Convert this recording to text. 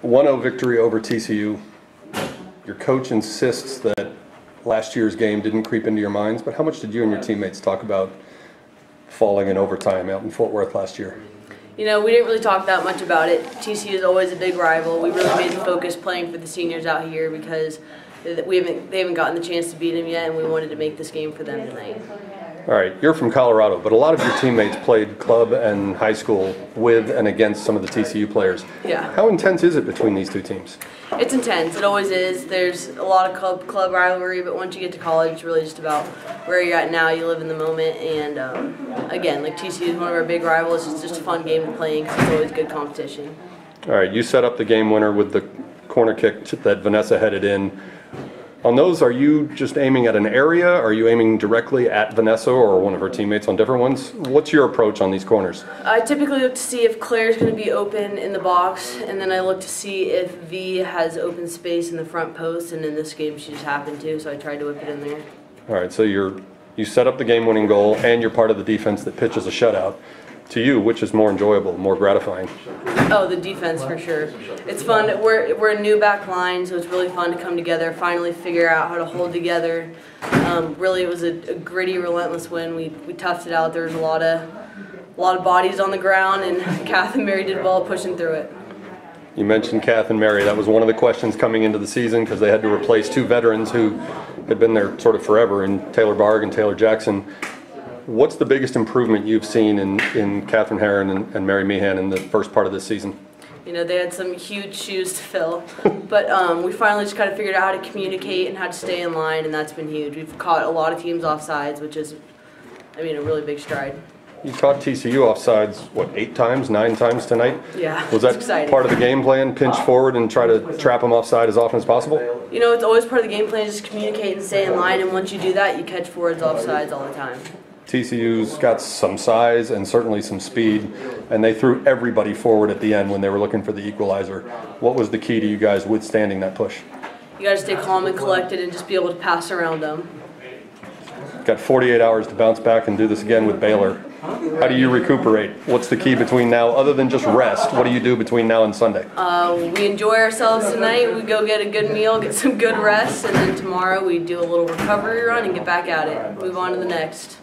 1-0 victory over TCU. Your coach insists that last year's game didn't creep into your minds, but how much did you and your teammates talk about falling in overtime out in Fort Worth last year? You know, we didn't really talk that much about it. TCU is always a big rival. We really made the focus playing for the seniors out here because they haven't gotten the chance to beat them yet, and we wanted to make this game for them tonight. All right, you're from Colorado, but a lot of your teammates played club and high school with and against some of the TCU players. Yeah. How intense is it between these two teams? It's intense. It always is. There's a lot of club rivalry, but once you get to college, it's really just about where you're at now. You live in the moment, and again, like TCU is one of our big rivals. It's just a fun game to play because it's always good competition. All right, you set up the game winner with the corner kick that Vanessa headed in. On those, are you just aiming at an area? Are you aiming directly at Vanessa or one of her teammates on different ones? What's your approach on these corners? I typically look to see if Claire's going to be open in the box, and then I look to see if V has open space in the front post, and in this game she just happened to, so I tried to whip it in there. All right, so you set up the game-winning goal, and you're part of the defense that pitches a shutout. To you, which is more enjoyable, more gratifying? Oh, the defense for sure. It's fun. We're a new back line, so it's really fun to come together, finally figure out how to hold together. Really, it was a gritty, relentless win. We toughed it out. There was a lot of bodies on the ground, and Kath and Mary did well pushing through it. You mentioned Kath and Mary. That was one of the questions coming into the season because they had to replace two veterans who had been there sort of forever in Taylor Barg and Taylor Jackson. What's the biggest improvement you've seen in Catherine Herron and Mary Meehan in the first part of this season? You know, they had some huge shoes to fill, but we finally just kind of figured out how to communicate and how to stay in line, and that's been huge. We've caught a lot of teams offsides, which is, I mean, a really big stride. You caught TCU offsides, what, 8 times, 9 times tonight? Yeah, Was that exciting. Part of the game plan, pinch forward and try to trap them offside as often as possible? You know, it's always part of the game plan, just communicate and stay in line, and once you do that, you catch forwards offsides all the time. TCU's got some size and certainly some speed, and they threw everybody forward at the end when they were looking for the equalizer. What was the key to you guys withstanding that push? You got to stay calm and collected and just be able to pass around them. Got 48 hours to bounce back and do this again with Baylor. How do you recuperate? What's the key between now, other than just rest? What do you do between now and Sunday? We enjoy ourselves tonight. We go get a good meal, get some good rest, and then tomorrow we do a little recovery run and get back at it. Move on to the next.